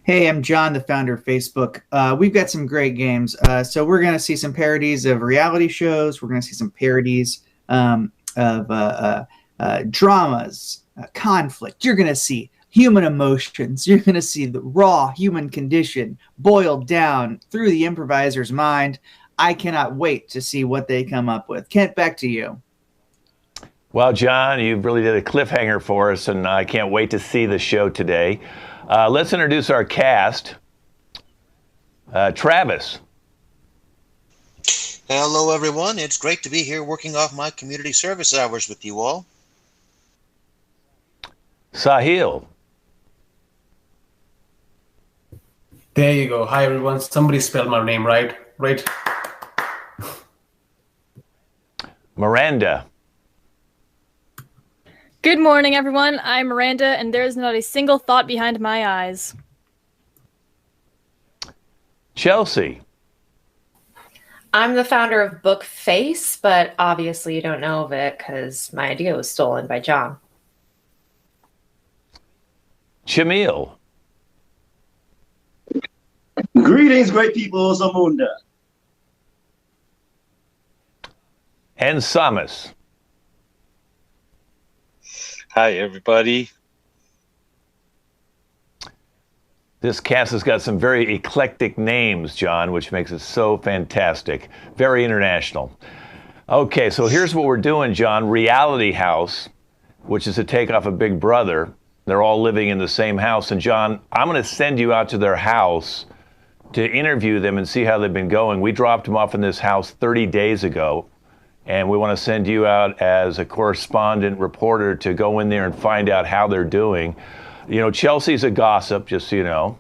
Hey, I'm John, the founder of Facebook. We've got some great games. So we're going to see some parodies of reality shows. We're going to see some parodies of dramas, conflict. You're going to see human emotions. You're going to see the raw human condition boiled down through the improviser's mind. I cannot wait to see what they come up with. Kent, back to you. Well, John, you really did a cliffhanger for us, and I can't wait to see the show today. Let's introduce our cast. Travis. Hello, everyone. It's great to be here working off my community service hours with you all. Sahil. There you go. Hi, everyone. Somebody spelled my name right. Right. Miranda. Good morning, everyone. I'm Miranda, and there is not a single thought behind my eyes. Chelsea. I'm the founder of Book Face, but obviously you don't know of it because my idea was stolen by John. Jamil. Greetings, great people, Zamunda. And Samus. Hi, everybody. This cast has got some very eclectic names, John, which makes it so fantastic. Very international. Okay, so here's what we're doing, John. Reality House, which is a takeoff of Big Brother. They're all living in the same house. And John, I'm going to send you out to their house to interview them and see how they've been going. We dropped them off in this house 30 days ago. And we want to send you out as a correspondent reporter to go in there and find out how they're doing. You know, Chelsea's a gossip, just so you know.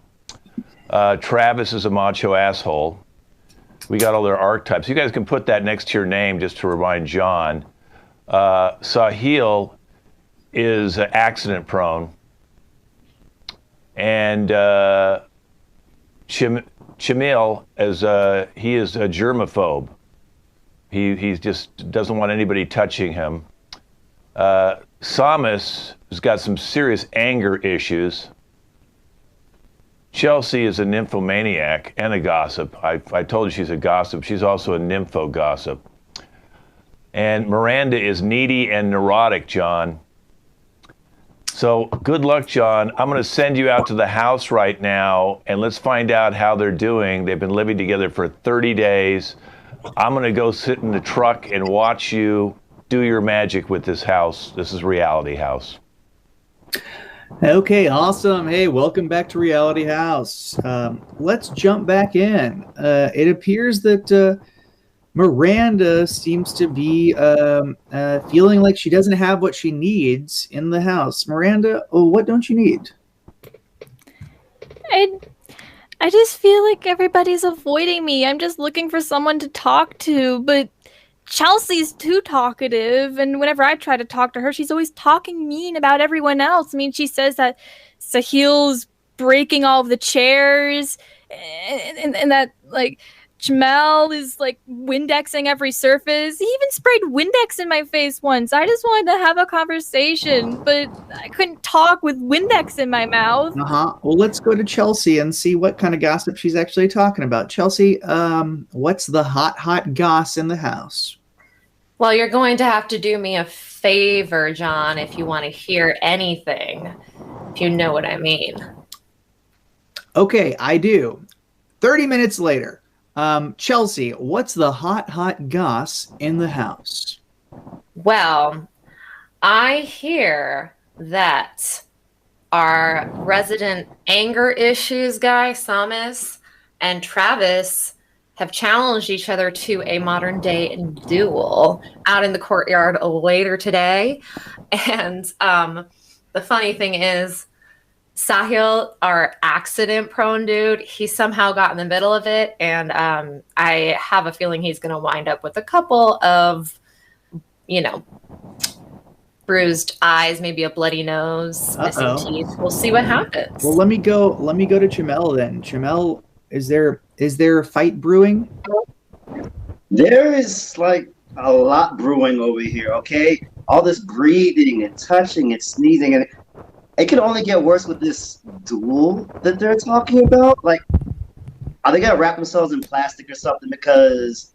Travis is a macho asshole. We got all their archetypes. You guys can put that next to your name just to remind John. Sahil is accident prone. And Chamil, he is a germaphobe. He just doesn't want anybody touching him. Samus has got some serious anger issues. Chelsea is a nymphomaniac and a gossip. I told you she's a gossip. She's also a nympho gossip. And Miranda is needy and neurotic, John. So good luck, John. I'm going to send you out to the house right now, and let's find out how they're doing. They've been living together for 30 days. I'm going to go sit in the truck and watch you do your magic with this house. This is Reality House. Okay, awesome. Hey, welcome back to Reality House. Let's jump back in. It appears that Miranda seems to be feeling like she doesn't have what she needs in the house. Miranda, what don't you need? I just feel like everybody's avoiding me. I'm just looking for someone to talk to, but Chelsea's too talkative, and whenever I try to talk to her, she's always talking mean about everyone else. I mean, she says that Sahil's breaking all of the chairs, and that, like, Jamel is, like, Windexing every surface. He even sprayed Windex in my face once. I just wanted to have a conversation, but I couldn't talk with Windex in my mouth. Well, let's go to Chelsea and see what kind of gossip she's actually talking about. Chelsea, what's the hot goss in the house? Well, you're going to have to do me a favor, John, if you want to hear anything, if you know what I mean. Okay, I do. 30 minutes later. Chelsea, what's the hot goss in the house? Well, I hear that our resident anger issues guy, Samus, and Travis have challenged each other to a modern day duel out in the courtyard later today. And the funny thing is, Sahil, our accident-prone dude, he somehow got in the middle of it, and I have a feeling he's going to wind up with a couple of, bruised eyes, maybe a bloody nose, missing teeth. We'll see what happens. Well, let me go to Jamel then. Jamel, is there a fight brewing? There is like a lot brewing over here, okay? All this breathing and touching and sneezing, and it can only get worse with this duel that they're talking about. Like, are they gonna wrap themselves in plastic or something? Because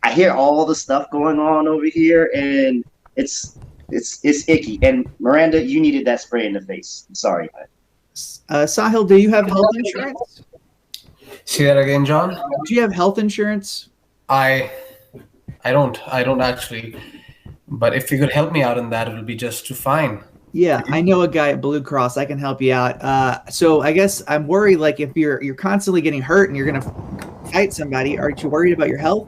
I hear all the stuff going on over here, and it's icky. And Miranda, you needed that spray in the face. I'm sorry. Sahil, do you have health insurance? Say that again, John. Do you have health insurance? I don't actually. But if you could help me out in that, it would be just fine. Yeah, I know a guy at Blue Cross. I can help you out. So I guess I'm worried, like, if you're constantly getting hurt and you're gonna fight somebody, aren't you worried about your health?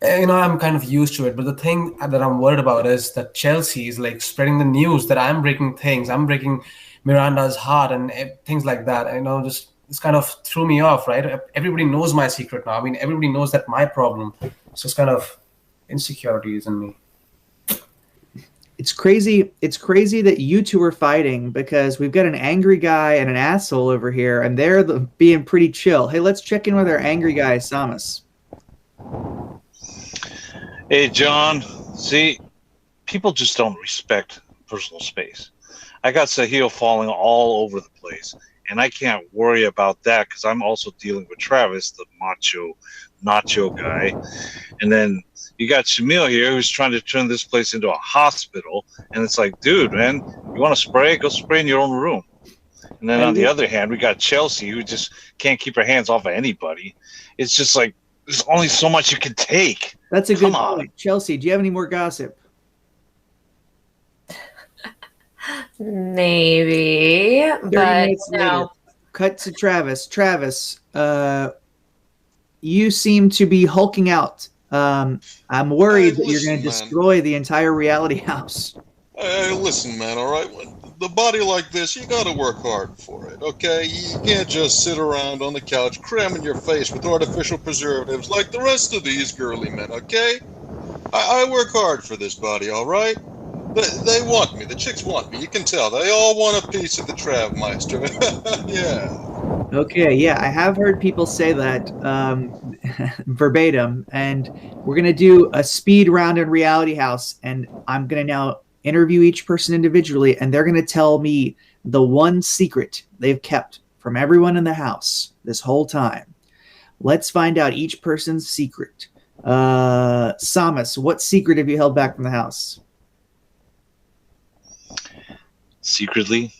I'm kind of used to it, but the thing that I'm worried about is that Chelsea is like spreading the news that I'm breaking things. I'm breaking Miranda's heart and things like that. Just it's kind of threw me off, right? Everybody knows my secret now. I mean, everybody knows that my problem. It's just kind of insecurities in me. It's crazy. It's crazy that you two are fighting because we've got an angry guy and an asshole over here, and they're being pretty chill. Hey, let's check in with our angry guy, Samus. Hey, John. See, people just don't respect personal space. I got Sahil falling all over the place, and I can't worry about that because I'm also dealing with Travis, the macho nacho guy. And then you got Shamil here who's trying to turn this place into a hospital. And it's like, dude, man, you want to spray? Go spray in your own room. And then on the other hand, we got Chelsea who just can't keep her hands off of anybody. It's just like, there's only so much you can take. That's a good point. Chelsea, do you have any more gossip? Maybe, but no. Cut to Travis. Travis, you seem to be hulking out. I'm worried that you're going to destroy the entire reality house. Hey, listen, man, all right? The body like this, you got to work hard for it, okay? You can't just sit around on the couch cramming your face with artificial preservatives like the rest of these girly men, okay? I work hard for this body, all right? They want me. The chicks want me. You can tell. They all want a piece of the Travmeister. Yeah. Okay, yeah, I have heard people say that verbatim, and we're going to do a speed round in Reality House, and I'm going to now interview each person individually, and they're going to tell me the one secret they've kept from everyone in the house this whole time. Let's find out each person's secret. Samus, what secret have you held back from the house? Secretly,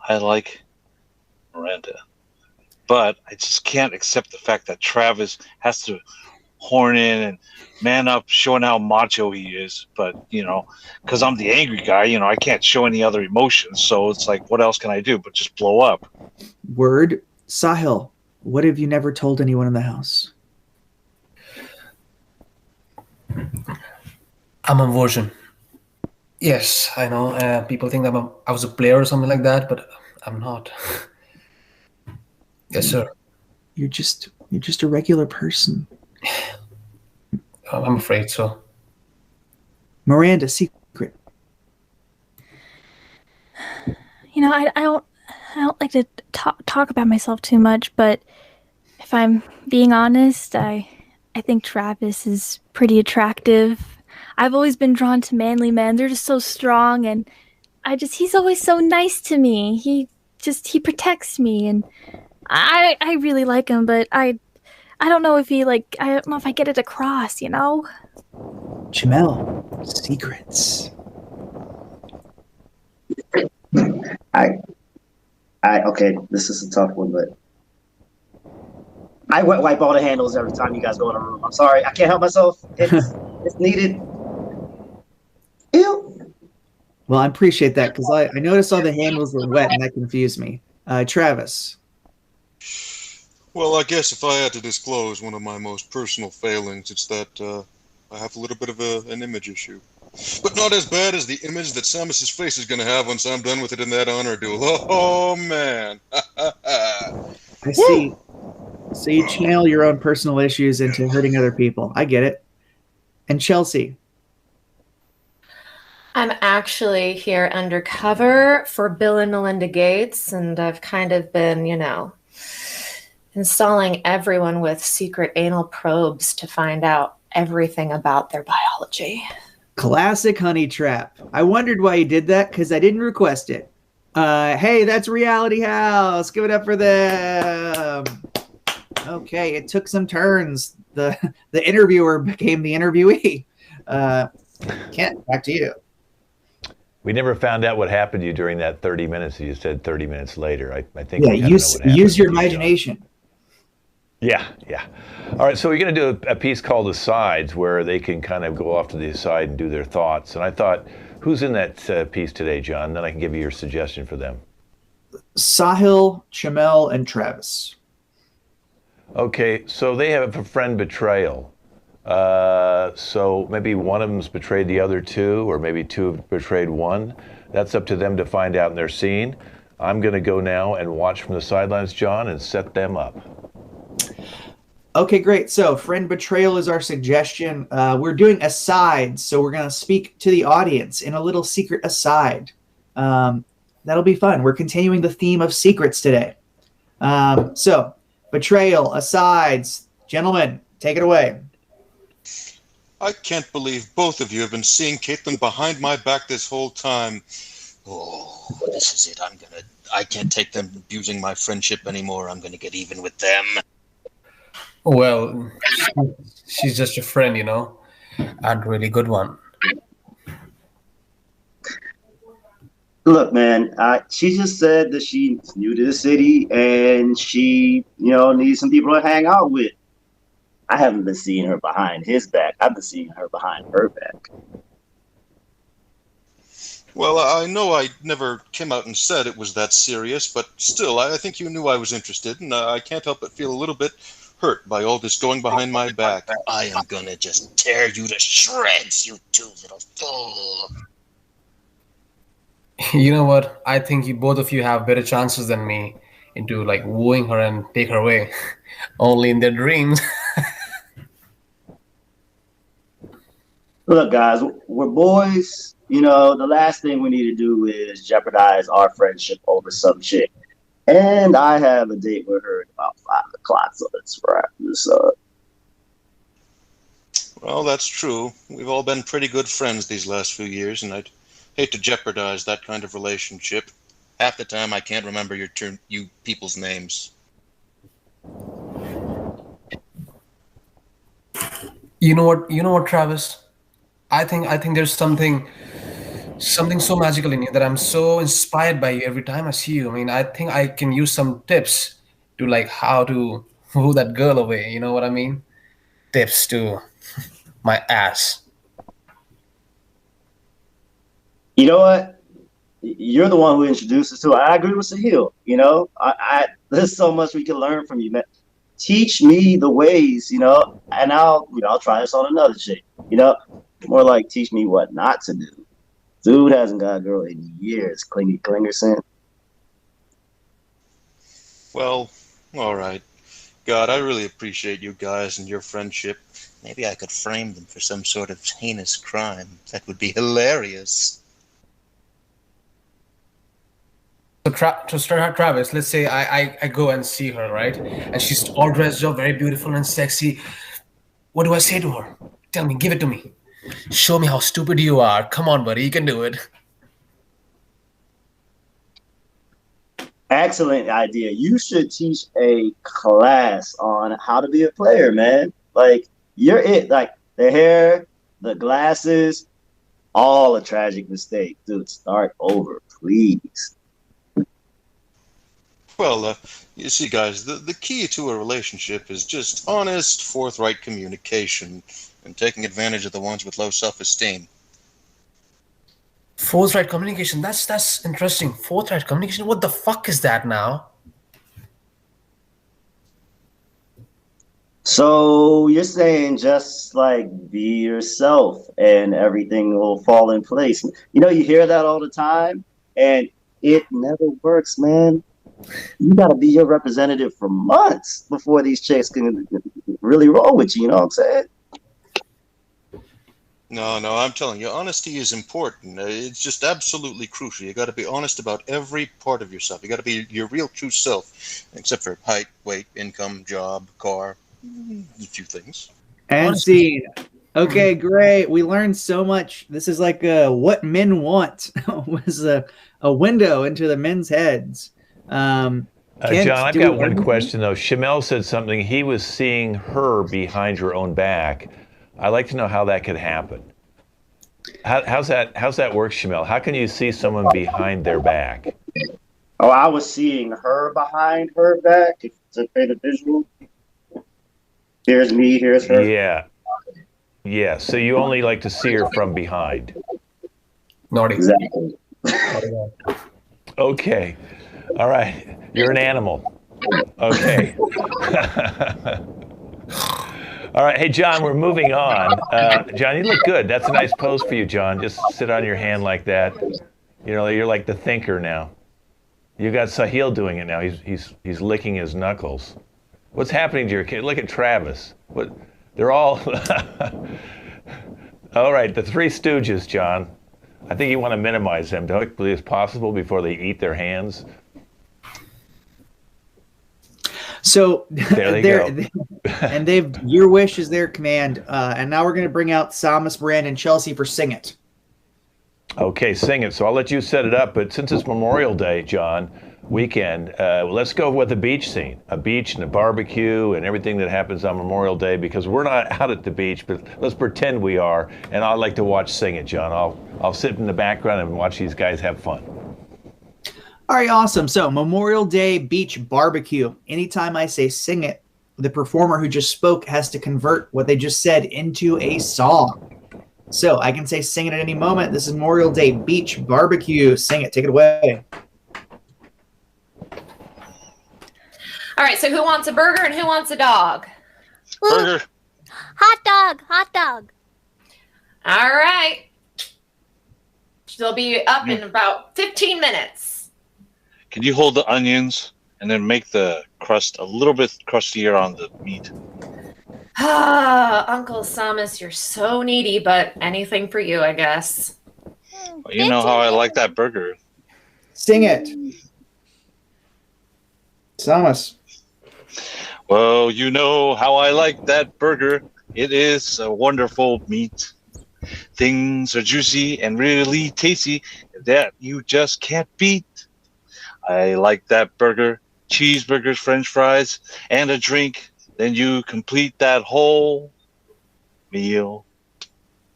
I like Miranda, but I just can't accept the fact that Travis has to horn in and man up, showing how macho he is. But because I'm the angry guy, I can't show any other emotions. So it's like, what else can I do but just blow up? Word. Sahil, what have you never told anyone in the house? I'm a virgin. Yes, I know. People think I was a player or something like that, but I'm not. Yes, sir. You're just a regular person. I'm afraid so. Miranda, secret. I don't like to talk about myself too much, but if I'm being honest, I think Travis is pretty attractive. I've always been drawn to manly men. They're just so strong, and he's always so nice to me. He protects me, and I really like him, but I don't know if I don't know if I get it across, Jamel, secrets. Okay, this is a tough one, but I wipe all the handles every time you guys go in a room. I'm sorry, I can't help myself. It's needed. Ew. Well, I appreciate that because I noticed all the handles were wet and that confused me. Travis. Well, I guess if I had to disclose one of my most personal failings, it's that I have a little bit of an image issue. But not as bad as the image that Samus's face is going to have once I'm done with it in that honor duel. Oh, man. I see. So you channel your own personal issues into hurting other people. I get it. And Chelsea. I'm actually here undercover for Bill and Melinda Gates, and I've kind of been, installing everyone with secret anal probes to find out everything about their biology. Classic honey trap. I wondered why you did that because I didn't request it. Hey, that's Reality House. Give it up for them. Okay, it took some turns. The interviewer became the interviewee. Kent, back to you. We never found out what happened to you during that 30 minutes. You said 30 minutes later. I think Yeah, we kinda know what happened use your to you, John. imagination. Yeah. All right, so we're going to do a piece called Asides where they can kind of go off to the aside and do their thoughts. And I thought, who's in that piece today, John? Then I can give you your suggestion for them. Sahil, Chamel, and Travis. Okay, so they have a friend betrayal. So maybe one of them's betrayed the other two, or maybe two have betrayed one. That's up to them to find out in their scene. I'm going to go now and watch from the sidelines, John, and set them up. Okay, great. So friend betrayal is our suggestion. We're doing asides, so we're going to speak to the audience in a little secret aside. That'll be fun. We're continuing the theme of secrets today. So betrayal, asides. Gentlemen, take it away. I can't believe both of you have been seeing Caitlin behind my back this whole time. Oh, this is it. I can't take them abusing my friendship anymore. I'm gonna get even with them. Well, she's just a friend, and a really good one. Look, man, she just said that she's new to the city and she, needs some people to hang out with. I haven't been seeing her behind his back. I've been seeing her behind her back. Well, I know I never came out and said it was that serious, but still, I think you knew I was interested, and I can't help but feel a little bit hurt by all this going behind my back. I am gonna just tear you to shreds, you two little fool. You know what? I think both of you have better chances than me into wooing her and take her away. Only in their dreams. Look, guys, we're boys. The last thing we need to do is jeopardize our friendship over some chick. And I have a date with her at about 5 o'clock, so let's wrap this up. Well, that's true. We've all been pretty good friends these last few years, and I'd hate to jeopardize that kind of relationship. Half the time I can't remember you people's names. You know what, Travis? I think there's something so magical in you that I'm so inspired by you every time I see you. I mean, I think I can use some tips to how to woo that girl away. You know what I mean? Tips to my ass. You know what? You're the one who introduced us to it. I agree with Sahil. There's so much we can learn from you, man. Teach me the ways, and I'll try this on another chick. More like teach me what not to do. Dude hasn't got a girl in years. Clingy Clingerson. Well, all right. God, I really appreciate you guys and your friendship. Maybe I could frame them for some sort of heinous crime. That would be hilarious. So Travis, let's say I go and see her, right? And she's all dressed up, very beautiful and sexy. What do I say to her? Tell me, give it to me. Show me how stupid you are. Come on, buddy, you can do it. Excellent idea. You should teach a class on how to be a player, man. You're it. The hair, the glasses, all a tragic mistake. Dude, start over, please. Well, you see, guys, the key to a relationship is just honest, forthright communication and taking advantage of the ones with low self-esteem. Forthright communication. That's interesting. Forthright communication. What the fuck is that now? So you're saying just be yourself and everything will fall in place. You hear that all the time and it never works, man. You got to be your representative for months before these chicks can really roll with you. You know what I'm saying? No, I'm telling you, honesty is important. It's just absolutely crucial. You got to be honest about every part of yourself. You got to be your real true self, except for height, weight, income, job, car, a few things. And scene. Okay, great. We learned so much. This is like what men want was a window into the men's heads. Kent, John, I've do got we one learn question though. Shamel said something. He was seeing her behind your own back. I'd like to know how that could happen. How's that work, Shamel? How can you see someone behind their back? Oh, I was seeing her behind her back. If it's a paint a visual. Here's me, here's her. Yeah. Yeah. So you only like to see her from behind. Naughty. Exactly. Okay. All right. You're an animal. Okay. All right. Hey, John, we're moving on. John, you look good. That's a nice pose for you, John. Just sit on your hand like that. You know, you're like the thinker now. You got Sahil doing it now. He's licking his knuckles. What's happening to your kid? Look at Travis. What? They're all. All right, the Three Stooges, John. I think you want to minimize them, don't you, as possible before they eat their hands. So there they go. And your wish is their command. And now we're going to bring out Samus, Brand, and Chelsea for Sing It. Okay, sing it. So I'll let you set it up. But since it's Memorial Day, John, weekend, let's go with a beach scene. A beach and a barbecue and everything that happens on Memorial Day, because we're not out at the beach, but let's pretend we are. And I'd like to watch Sing It, John. I'll sit in the background and watch these guys have fun. All right, awesome. So Memorial Day beach barbecue. Anytime I say sing it, the performer who just spoke has to convert what they just said into a song. So I can say sing it at any moment. This is Memorial Day beach barbecue. Sing it. Take it away. All right, so who wants a burger and who wants a dog? Burger. Hot dog, hot dog. All right. They'll be up in about 15 minutes. Can you hold the onions and then make the crust a little bit crustier on the meat? Ah, Uncle Samus, you're so needy, but anything for you, I guess. Well, you know how I like that burger. Sing it. Samus. Well, you know how I like that burger. It is a wonderful meat. Things are juicy and really tasty that you just can't beat. I like that burger, cheeseburgers, french fries, and a drink. Then you complete that whole meal.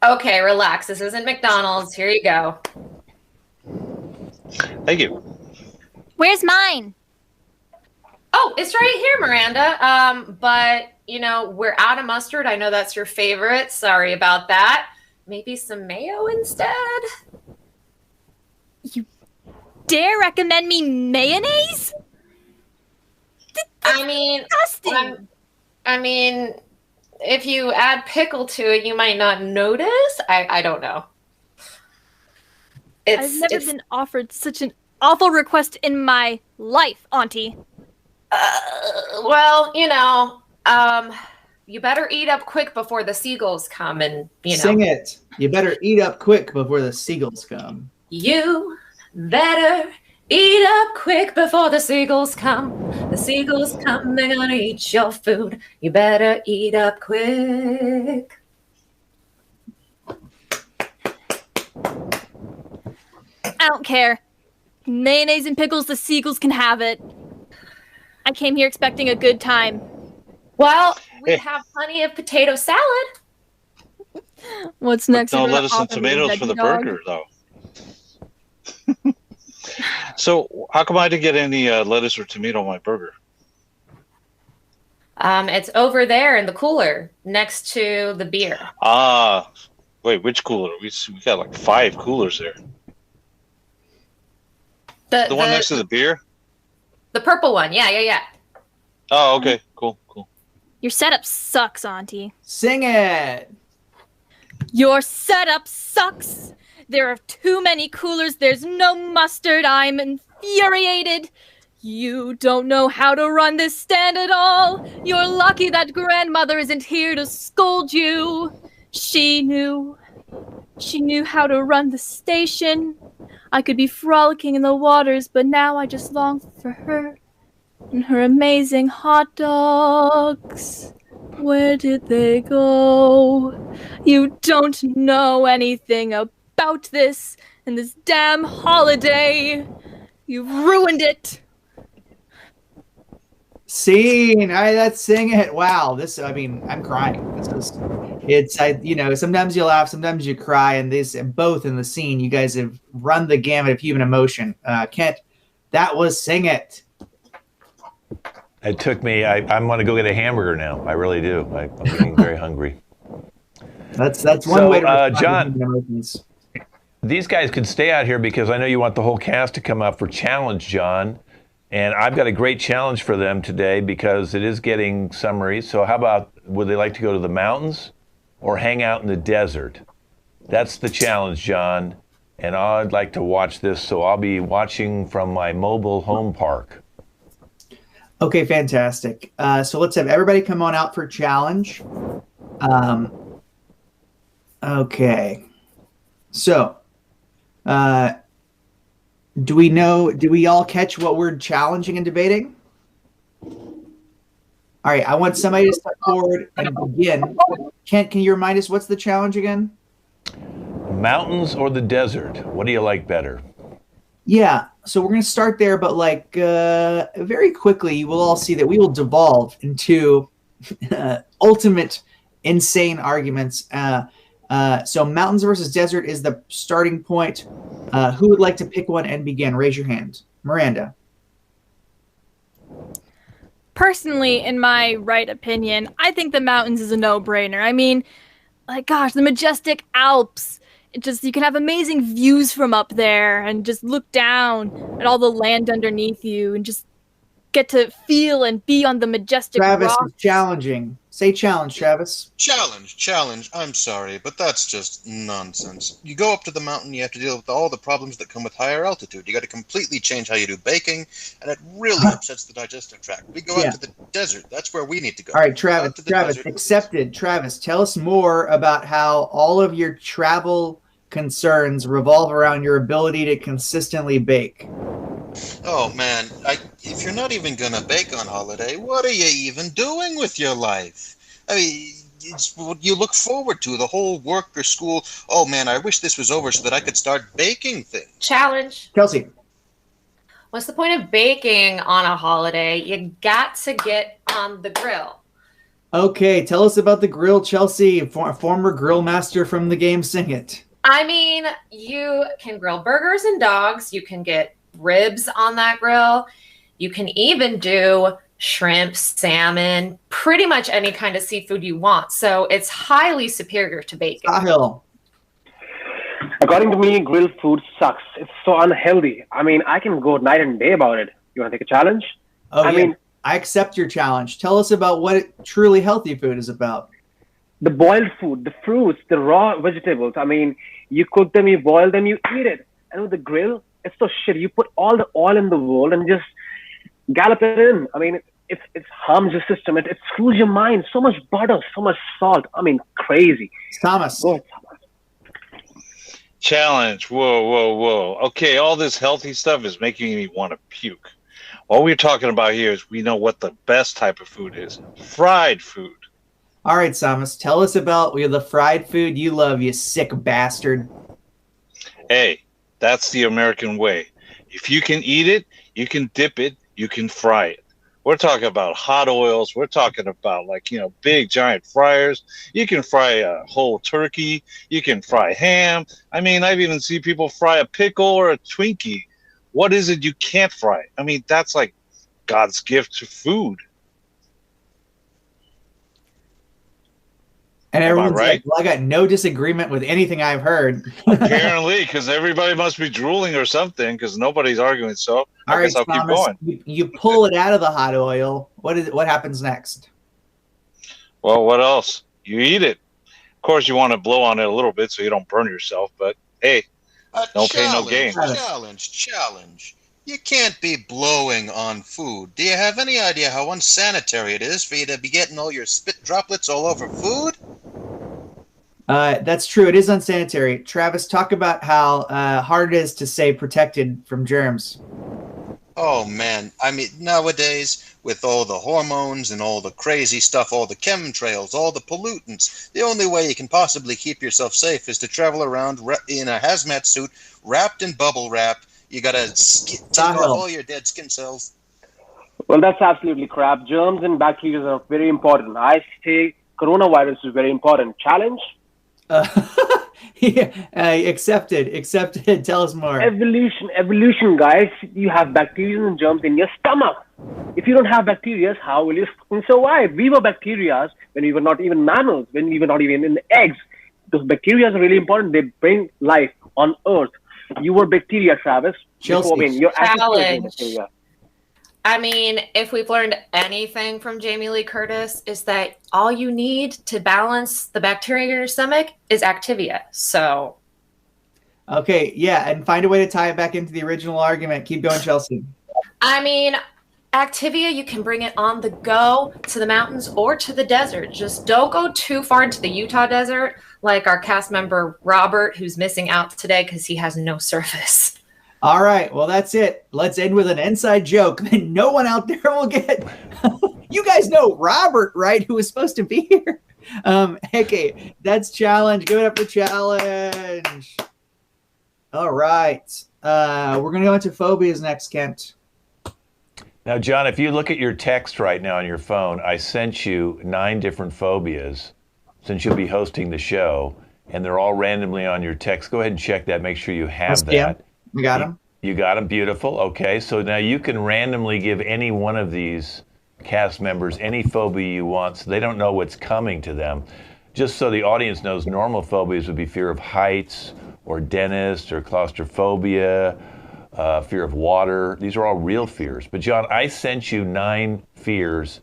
Okay, relax. This isn't McDonald's. Here you go. Thank you. Where's mine? Oh, it's right here, Miranda. But, you know, we're out of mustard. I know that's your favorite. Sorry about that. Maybe some mayo instead? You dare recommend me mayonnaise? I mean, if you add pickle to it, you might not notice. I don't know. I've never been offered such an awful request in my life, Auntie. Well, you know, you better eat up quick before the seagulls come and, you know. Sing it. You better eat up quick before the seagulls come. You better eat up quick before the seagulls come. The seagulls come, they're gonna eat your food. You better eat up quick. I don't care. Mayonnaise and pickles, the seagulls can have it. I came here expecting a good time. Well, we have plenty of potato salad. What's next? No lettuce and tomatoes for the burger, though. So, how come I didn't get any lettuce or tomato on my burger? It's over there in the cooler next to the beer. Ah, wait, which cooler? We got like 5 coolers there. The one next to the beer? The purple one, yeah. Oh, okay, cool. Your setup sucks, Auntie. Sing it. Your setup sucks. There are too many coolers. There's no mustard. I'm infuriated. You don't know how to run this stand at all. You're lucky that grandmother isn't here to scold you. She knew how to run the station. I could be frolicking in the waters, but now I just long for her and her amazing hot dogs. Where did they go? You don't know anything about this and this damn holiday. You've ruined it. Scene. All right, let's sing it. Wow, this. I mean, I'm crying. This is. It's. You know, sometimes you laugh, sometimes you cry, and this both in the scene. You guys have run the gamut of human emotion. Kent, that was Sing It. It took me. I'm going to go get a hamburger now. I really do. I'm getting very hungry. That's one way to respond to John, human emotions. these guys could stay out here because I know you want the whole cast to come up for challenge, John. And I've got a great challenge for them today because it is getting summery. So how about, would they like to go to the mountains or hang out in the desert? That's the challenge, John. And I'd like to watch this, so I'll be watching from my mobile home park. Okay, fantastic. So let's have everybody come on out for challenge. Okay. So, do we all catch what we're challenging and debating? All right, I want somebody to step forward and begin. Kent, can you remind us what's the challenge again? Mountains or the desert? What do you like better? Yeah, so we're going to start there, but like very quickly, you will all see that we will devolve into ultimate insane arguments. So mountains versus desert is the starting point. Who would like to pick one and begin? Raise your hand. Miranda. Personally, in my right opinion, I think the mountains is a no-brainer. I mean, like, gosh, the majestic Alps. It just, you can have amazing views from up there and just look down at all the land underneath you and just get to feel and be on the majestic Travis rocks. is challenging. Say challenge, Travis. Challenge. I'm sorry, but that's just nonsense. You go up to the mountain, you have to deal with all the problems that come with higher altitude. You got to completely change how you do baking, and it really upsets the digestive tract. We go out to the desert. That's where we need to go. All right, Travis, accepted. Travis, tell us more about how all of your travel concerns revolve around your ability to consistently bake. Oh man, if you're not even gonna bake on holiday, what are you even doing with your life? I mean, it's what you look forward to, the whole work or school. Oh man, I wish this was over so that I could start baking things. Challenge. Kelsey. What's the point of baking on a holiday? You got to get on the grill. Okay, tell us about the grill, Chelsea, former grill master from the game Sing It. I mean, you can grill burgers and dogs. You can get ribs on that grill. You can even do shrimp, salmon, pretty much any kind of seafood you want. So it's highly superior to bacon. Sahil. According to me, grilled food sucks. It's so unhealthy. I mean, I can go night and day about it. You want to take a challenge? Oh, I mean, I accept your challenge. Tell us about what truly healthy food is about. The boiled food, the fruits, the raw vegetables. I mean, you cook them, you boil them, you eat it. And with the grill, it's so shitty. You put all the oil in the bowl and just gallop it in. I mean, it harms your system. It screws your mind. So much butter, so much salt. I mean, crazy. Thomas. Go ahead, Thomas. Challenge. Whoa. Okay, all this healthy stuff is making me want to puke. What we're talking about here is we know what the best type of food is. Fried food. All right, Samus, tell us about the fried food you love, you sick bastard. Hey, that's the American way. If you can eat it, you can dip it, you can fry it. We're talking about hot oils. We're talking about big giant fryers. You can fry a whole turkey. You can fry ham. I mean, I've even seen people fry a pickle or a Twinkie. What is it you can't fry? I mean, that's like God's gift to food. And everyone's right? Like, well, I got no disagreement with anything I've heard. Apparently, because everybody must be drooling or something, because nobody's arguing. So I guess I'll keep going. You pull it out of the hot oil. What happens next? Well, what else? You eat it. Of course, you want to blow on it a little bit so you don't burn yourself. But hey, no pain, no gain. Challenge. You can't be blowing on food. Do you have any idea how unsanitary it is for you to be getting all your spit droplets all over food? That's true. It is unsanitary. Travis, talk about how hard it is to stay protected from germs. Oh man, I mean nowadays with all the hormones and all the crazy stuff, all the chemtrails, all the pollutants, the only way you can possibly keep yourself safe is to travel around in a hazmat suit wrapped in bubble wrap. You gotta take off all your dead skin cells. Well, that's absolutely crap. Germs and bacteria are very important. I say coronavirus is very important. Challenge? Yeah, accepted. Tell us more. Evolution, guys. You have bacteria and germs in your stomach. If you don't have bacteria, how will you survive? We were bacteria when we were not even mammals, when we were not even in the eggs. Those bacteria are really important. They bring life on Earth. You were bacteria, Travis. Chelsea. Your Challenge. bacteria. I mean, if we've learned anything from Jamie Lee Curtis, is that all you need to balance the bacteria in your stomach is Activia. So. Okay, yeah, and find a way to tie it back into the original argument. Keep going, Chelsea. I mean, Activia, you can bring it on the go to the mountains or to the desert. Just don't go too far into the Utah desert, like our cast member Robert, who's missing out today because he has no service. All right, well, that's it. Let's end with an inside joke that no one out there will get. You guys know Robert, right, who was supposed to be here? Okay, that's challenge. Give it up for challenge. All right. We're going to go into phobias next, Kent. Now, John, if you look at your text right now on your phone, I sent you 9 different phobias since you'll be hosting the show, and they're all randomly on your text. Go ahead and check that. Make sure you have that. You got them? You got them. Beautiful. Okay, so now you can randomly give any one of these cast members any phobia you want so they don't know what's coming to them. Just so the audience knows, normal phobias would be fear of heights or dentists or claustrophobia, fear of water. These are all real fears. But John, I sent you 9 fears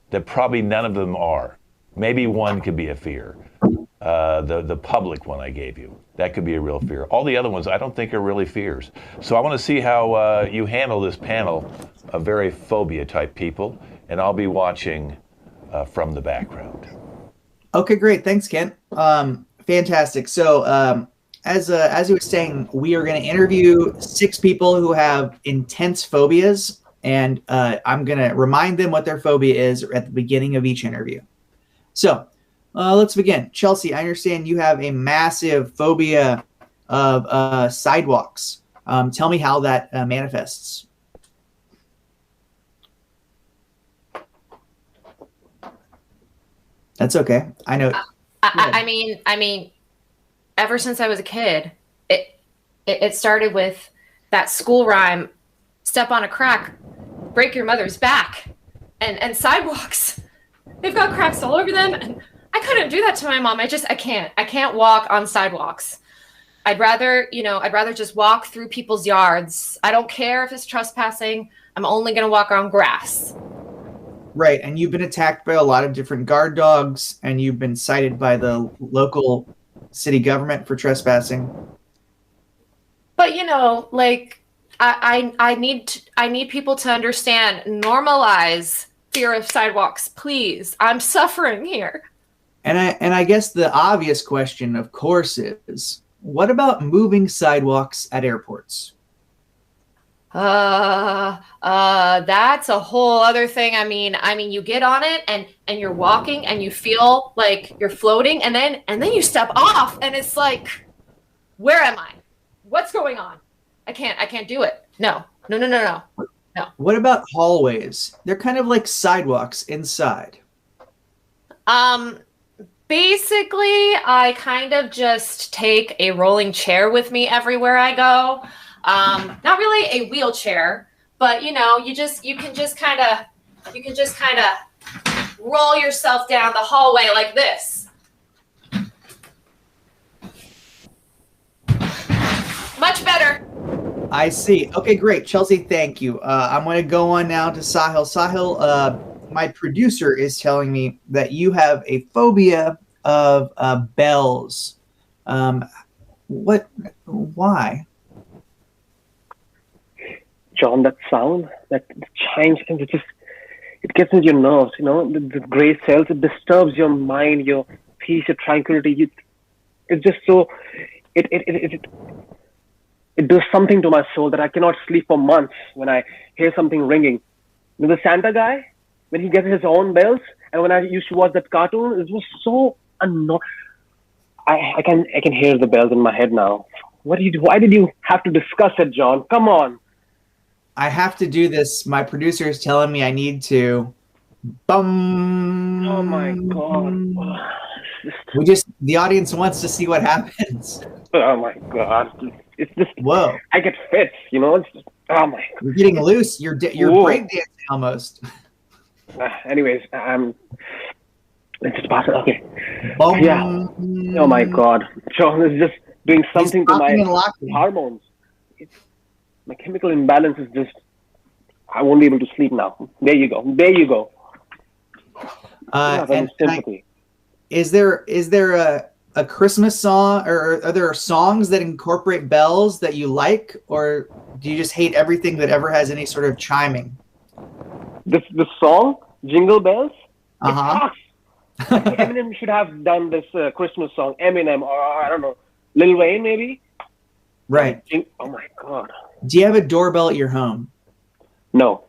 that probably none of them are. Maybe one could be a fear. The public one I gave you, that could be a real fear. All the other ones I don't think are really fears. So I want to see how you handle this panel of very phobia type people, and I'll be watching from the background. Okay, great. Thanks, Kent. Fantastic. So as he was saying, we are going to interview 6 people who have intense phobias, and I'm going to remind them what their phobia is at the beginning of each interview. So let's begin. Chelsea, I understand you have a massive phobia of sidewalks. Tell me how that manifests. That's okay. I know. I mean, ever since I was a kid, it started with that school rhyme, step on a crack, break your mother's back, and sidewalks. They've got cracks all over them, and I couldn't do that to my mom. I can't walk on sidewalks. I'd rather just walk through people's yards. I don't care if it's trespassing. I'm only going to walk on grass. Right. And you've been attacked by a lot of different guard dogs, and you've been cited by the local city government for trespassing. But I need people to understand, normalize fear of sidewalks, please. I'm suffering here. And I guess the obvious question, of course, is what about moving sidewalks at airports? That's a whole other thing. I mean, you get on it and you're walking and you feel like you're floating, and then you step off and it's like, where am I? What's going on? I can't do it. No. What about hallways? They're kind of like sidewalks inside. Basically, I kind of just take a rolling chair with me everywhere I go. Not really a wheelchair, but you can just kind of roll yourself down the hallway like this. Much better. I see. Okay, great. Chelsea, thank you. I'm going to go on now to Sahil. Sahil, my producer is telling me that you have a phobia of bells. Why? John, that sound, that chimes, and it gets into your nerves, the gray cells, it disturbs your mind, your peace, your tranquility. It's just so, it it does something to my soul that I cannot sleep for months when I hear something ringing. You know, the Santa guy, when he gets his own bells, and when I used to watch that cartoon, it was so annoying. I can hear the bells in my head now. What do you do? Why did you have to discuss it, John? Come on. I have to do this. My producer is telling me I need to. Bum. Oh my god. The audience wants to see what happens. Oh my god. It's just, whoa. I get fits, you know? It's just, oh my god. You're getting loose. You're breakdancing almost. Anyways, let's just pass it. Okay. Bum. Yeah. Oh my god. John is just doing something to my hormones. My chemical imbalance is just, I won't be able to sleep now. There you go. There you go. Is there a Christmas song, or are there songs that incorporate bells that you like, or do you just hate everything that ever has any sort of chiming? The song, Jingle Bells? Uh-huh. Eminem should have done this Christmas song. Eminem, or I don't know, Lil Wayne maybe? Right. Oh my god. Do you have a doorbell at your home? No.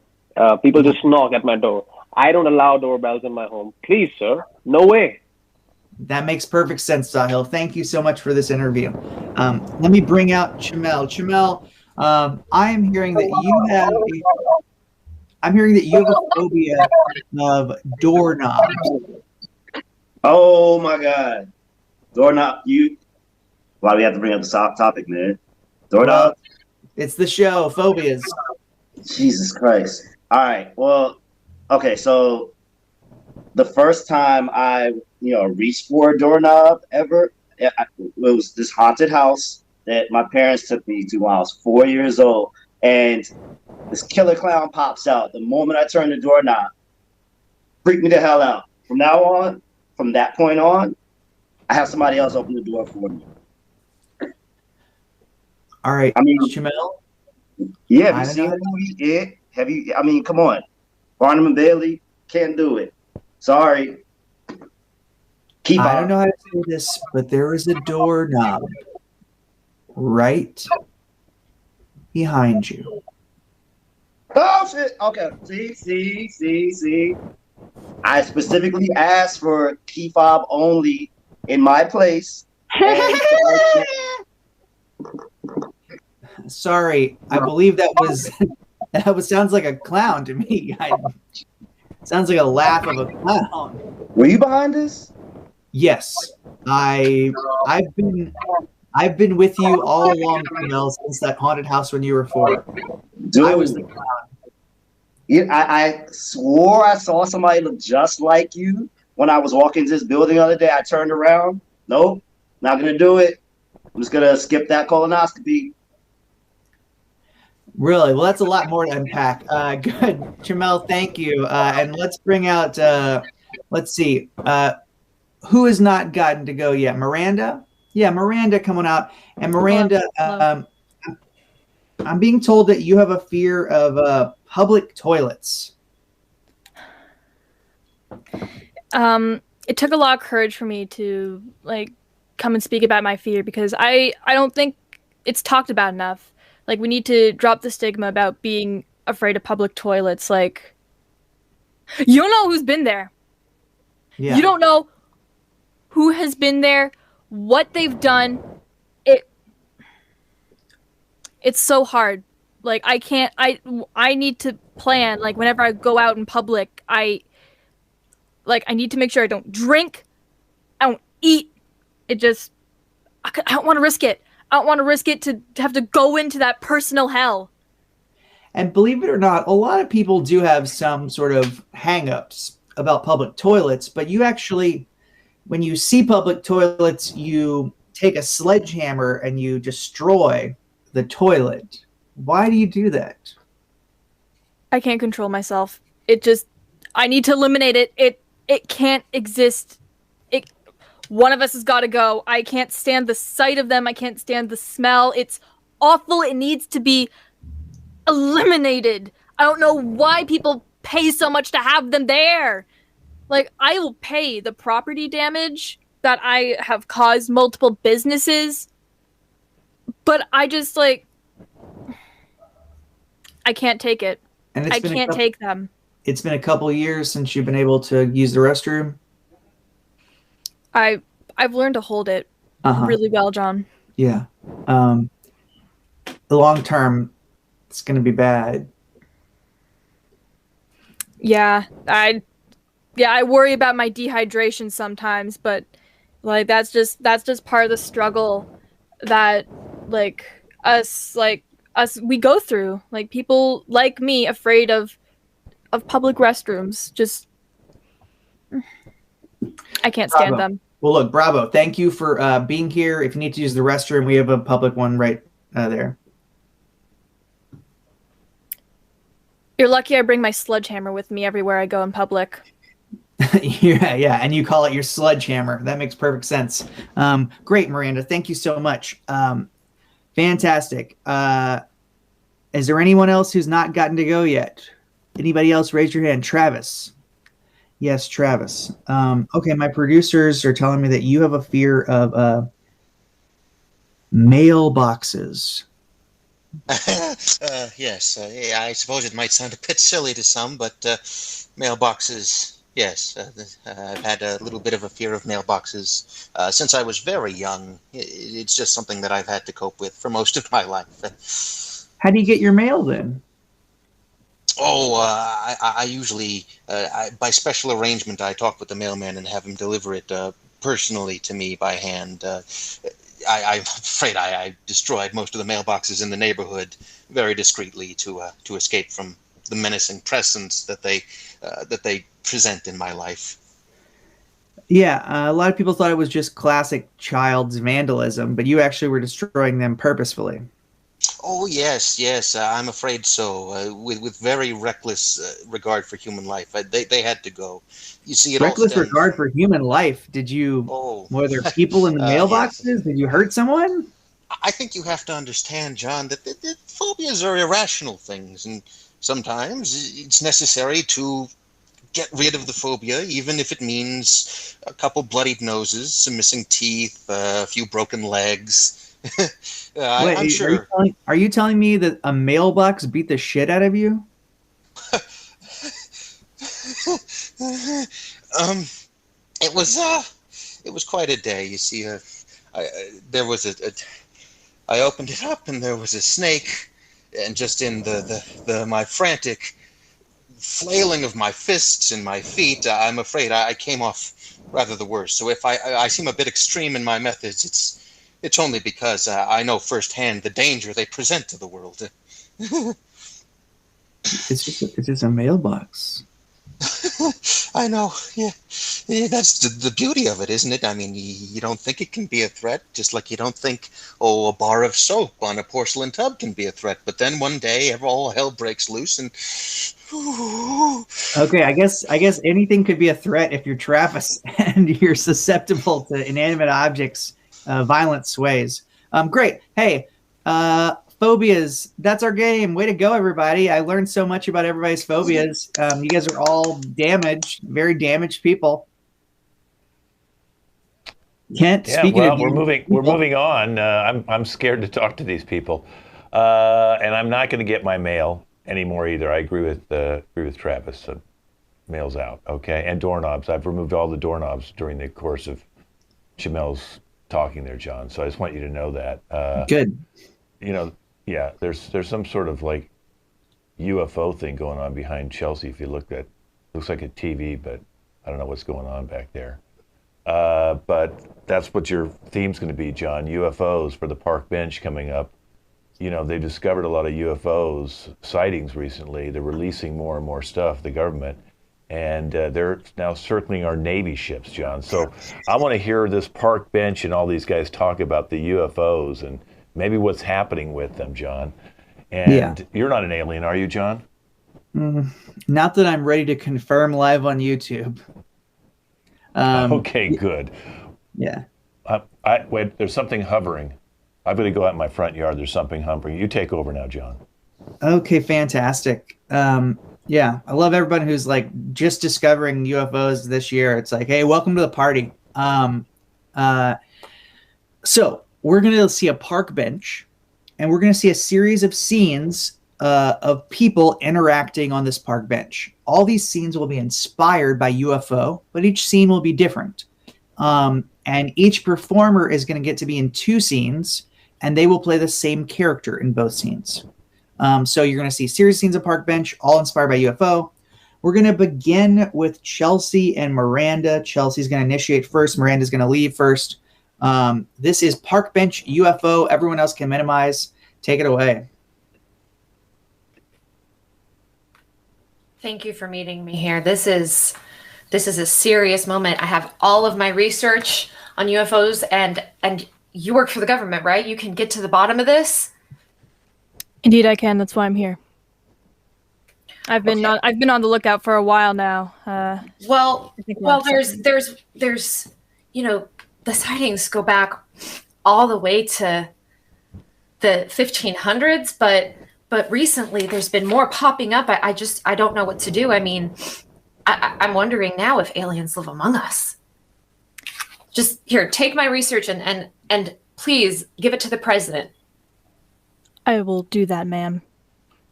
People just knock at my door. I don't allow doorbells in my home. Please, sir. No way. That makes perfect sense, Sahil. Thank you so much for this interview. Let me bring out Chamel. Chamel, I am hearing that you have a phobia of doorknobs. Oh my god. Doorknob, why do we have to bring up the topic, man? Doorknob? It's the show, Phobias. Jesus Christ. All right. Well, okay. So the first time I, reached for a doorknob ever, it was this haunted house that my parents took me to when I was 4 years old. And this killer clown pops out the moment I turn the doorknob. Freaked me the hell out. From that point on, I have somebody else open the door for me. All right. I mean, Chamel? Yeah, have you seen the movie? It? Have you? I mean, come on. Barnum and Bailey can't do it. Sorry. I don't know how to say this, but there is a doorknob right behind you. Oh shit! Okay. See. I specifically asked for key fob only in my place. Sorry, I believe that sounds like a clown to me. Sounds like a laugh of a clown. Were you behind this? Yes, I've been with you all along, Mel, since that haunted house when you were 4. Dude, I was the clown. I swore I saw somebody look just like you when I was walking to this building the other day. I turned around. Nope, not gonna do it. I'm just gonna skip that colonoscopy. Really? Well, that's a lot more to unpack. Good. Chamel, thank you. And let's bring out, let's see, who has not gotten to go yet? Miranda? Yeah, Miranda coming out. And Miranda, I'm being told that you have a fear of public toilets. It took a lot of courage for me to, come and speak about my fear, because I don't think it's talked about enough. We need to drop the stigma about being afraid of public toilets. You don't know who's been there. Yeah. You don't know who has been there, what they've done. It's so hard. I need to plan, whenever I go out in public, I need to make sure I don't drink, I don't eat. I don't want to risk it. I don't want to risk it to have to go into that personal hell. And believe it or not, a lot of people do have some sort of hang-ups about public toilets, but you actually, when you see public toilets, you take a sledgehammer and you destroy the toilet. Why do you do that? I can't control myself. I need to eliminate it. It can't exist. One of us has got to go. I can't stand the sight of them. I can't stand the smell. It's awful. It needs to be eliminated. I don't know why people pay so much to have them there. I will pay the property damage that I have caused multiple businesses, but I just I can't take it. And I can't take them. It's been a couple of years since you've been able to use the restroom. I've learned to hold it really well, John. Yeah. The long term, it's going to be bad. Yeah, I worry about my dehydration sometimes, but like that's just part of the struggle that us we go through. Like people like me afraid of public restrooms. Just I can't stand them. Well, look, bravo. Thank you for being here. If you need to use the restroom, we have a public one right there. You're lucky I bring my sledgehammer with me everywhere I go in public. Yeah, and you call it your sledgehammer. That makes perfect sense. Great, Miranda. Thank you so much. Fantastic. Is there anyone else who's not gotten to go yet? Anybody else? Raise your hand. Travis. Yes, Travis. Okay, my producers are telling me that you have a fear of mailboxes. Yes, I suppose it might sound a bit silly to some, but mailboxes, yes. I've had a little bit of a fear of mailboxes since I was very young. It's just something that I've had to cope with for most of my life. How do you get your mail then? Oh, I usually, by special arrangement, I talk with the mailman and have him deliver it personally to me by hand. I'm afraid I destroyed most of the mailboxes in the neighborhood very discreetly to escape from the menacing presence that they present in my life. Yeah, a lot of people thought it was just classic child's vandalism, but you actually were destroying them purposefully. Oh, yes, I'm afraid so. With very reckless regard for human life, they had to go. You see, it reckless regard for human life. Did you? Oh, were there people in the mailboxes? Yes. Did you hurt someone? I think you have to understand, John, that phobias are irrational things, and sometimes it's necessary to get rid of the phobia, even if it means a couple bloodied noses, some missing teeth, a few broken legs. Wait, I'm sure. Are you telling me that a mailbox beat the shit out of you? It was quite a day. You see, there was I opened it up and there was a snake, and just in my frantic flailing of my fists and my feet, I'm afraid I came off rather the worst. So if I seem a bit extreme in my methods, it's only because I know firsthand the danger they present to the world. It's just a mailbox. I know. Yeah, that's the beauty of it, isn't it? I mean, you don't think it can be a threat, just like you don't think, a bar of soap on a porcelain tub can be a threat. But then one day, all hell breaks loose, and okay, I guess anything could be a threat if you're Travis and you're susceptible to inanimate objects. Violent sways. Great. Hey, phobias. That's our game. Way to go, everybody. I learned so much about everybody's phobias. You guys are all damaged, very damaged people. Kent, speaking of we're moving on. I'm scared to talk to these people. And I'm not going to get my mail anymore either. I agree with Travis. So mail's out. Okay. And doorknobs. I've removed all the doorknobs during the course of Jamel's talking there, John. So I just want you to know that. Good. Yeah, there's some sort of like UFO thing going on behind Chelsea. If you look at, looks like a TV, but I don't know what's going on back there. But that's what your theme's going to be, John. UFOs for the park bench coming up. They discovered a lot of UFOs sightings recently. They're releasing more and more stuff, the government. And they're now circling our Navy ships, John. So I want to hear this park bench and all these guys talk about the UFOs and maybe what's happening with them, John. And You're not an alien, are you, John? Not that I'm ready to confirm live on YouTube. Okay, good. Yeah. Wait, there's something hovering. I'm going to go out in my front yard. There's something hovering. You take over now, John. Okay, fantastic. Yeah, I love everybody who's like just discovering UFOs this year. It's like, hey, welcome to the party. So we're going to see a park bench, and we're going to see a series of scenes of people interacting on this park bench. All these scenes will be inspired by UFO, but each scene will be different. And each performer is going to get to be in 2 scenes, and they will play the same character in both scenes. So you're going to see series scenes of Park Bench, all inspired by UFO. We're going to begin with Chelsea and Miranda. Chelsea's going to initiate first. Miranda's going to leave first. This is Park Bench UFO. Everyone else can minimize. Take it away. Thank you for meeting me here. This is a serious moment. I have all of my research on UFOs, and you work for the government, right? You can get to the bottom of this. Indeed, I can. That's why I'm here. I've been on the lookout for a while now. There's the sightings go back all the way to the 1500s, but recently there's been more popping up. I don't know what to do. I mean, I'm wondering now if aliens live among us. Just here, take my research and please give it to the president. I will do that, ma'am.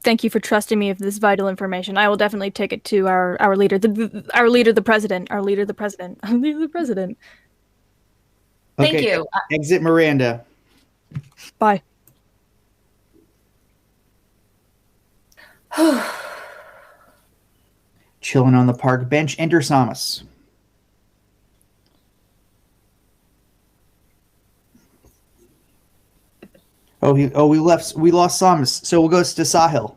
Thank you for trusting me with this vital information. I will definitely take it to our leader, the president. Thank you. Exit Miranda. Bye. Chilling on the park bench. Enter Samus. We lost Samus, so we'll go to Sahil.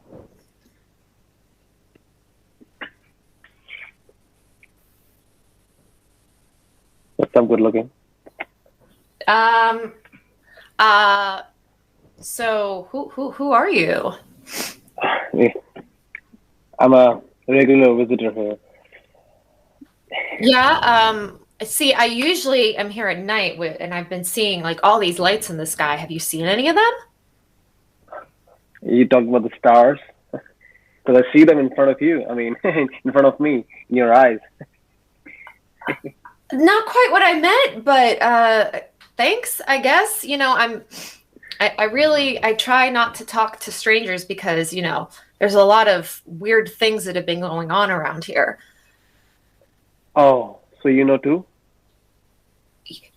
What's up, good looking? So who are you? I'm a regular visitor here. Yeah, see, I usually am here at night, and I've been seeing like all these lights in the sky. Have you seen any of them? Are you talking about the stars? Because I see them in front of you. I mean, in front of me, in your eyes. Not quite what I meant, but thanks, I guess. I try not to talk to strangers because, there's a lot of weird things that have been going on around here. Oh, so you know too?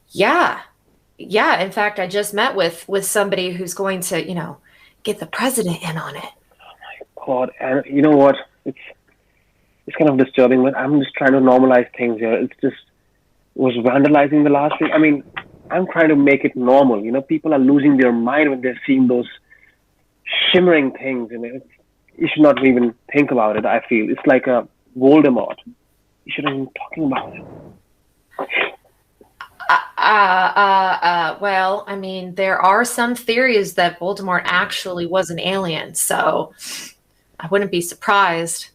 Yeah. In fact, I just met with somebody who's going to, get the president in on it. Oh my God. And you know what? It's kind of disturbing, but I'm just trying to normalize things here. It's just was vandalizing the last week. I mean, I'm trying to make it normal. People are losing their mind when they're seeing those shimmering things, and you should not even think about it. I feel it's like a Voldemort. You shouldn't even talking about it. Well, I mean, there are some theories that Voldemort actually was an alien, so I wouldn't be surprised.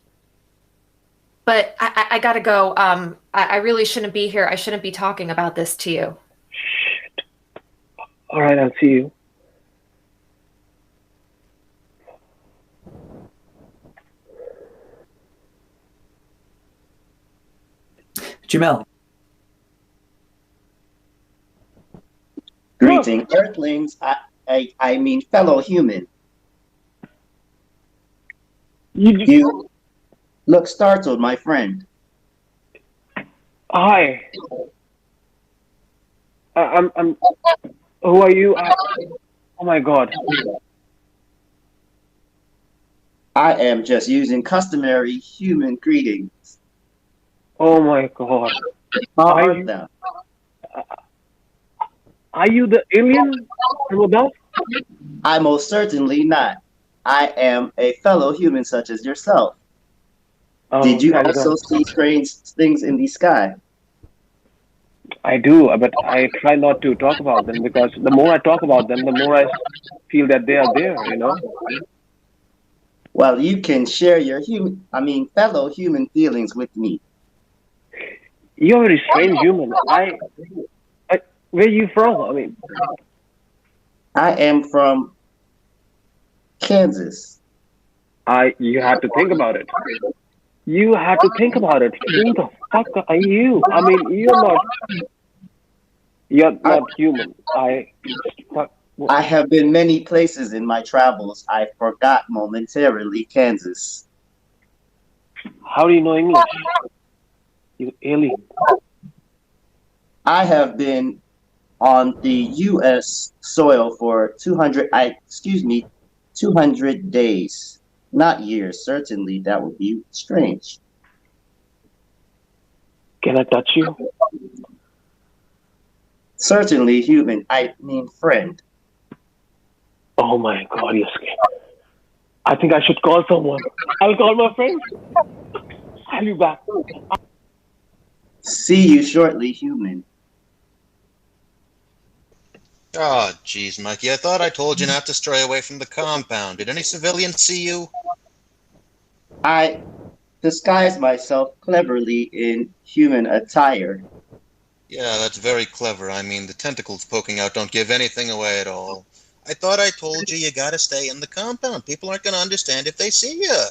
But I gotta go. I really shouldn't be here. I shouldn't be talking about this to you. Shit. All right, I'll see you. Jamel. Greeting, Earthlings. I mean, fellow human. You look startled, my friend. Hi. I'm. Who are you? Oh my God. I am just using customary human greetings. Oh my God. How are thou? Are you the alien from above? I most certainly not. I am a fellow human such as yourself. Oh, Did you also see strange things in the sky? I do, but I try not to talk about them because the more I talk about them, the more I feel that they are there, Well, you can share your fellow human feelings with me. You're a very strange human. Where are you from? I mean, I am from Kansas. You have to think about it. You have to think about it. Who the fuck are you? I mean, you're not human. I have been many places in my travels. I forgot momentarily Kansas. How do you know English? You alien. I have been on the U.S. soil for 200 days, not years. Certainly, that would be strange. Can I touch you? Certainly, human. I mean, friend. Oh my God, you're scared. I think I should call someone. I'll call my friend. I'll be back. See you shortly, human. Oh, geez, Mikey, I thought I told you not to stray away from the compound. Did any civilians see you? I disguise myself cleverly in human attire. Yeah, that's very clever. I mean, the tentacles poking out don't give anything away at all. I thought I told you you gotta stay in the compound. People aren't gonna understand if they see you.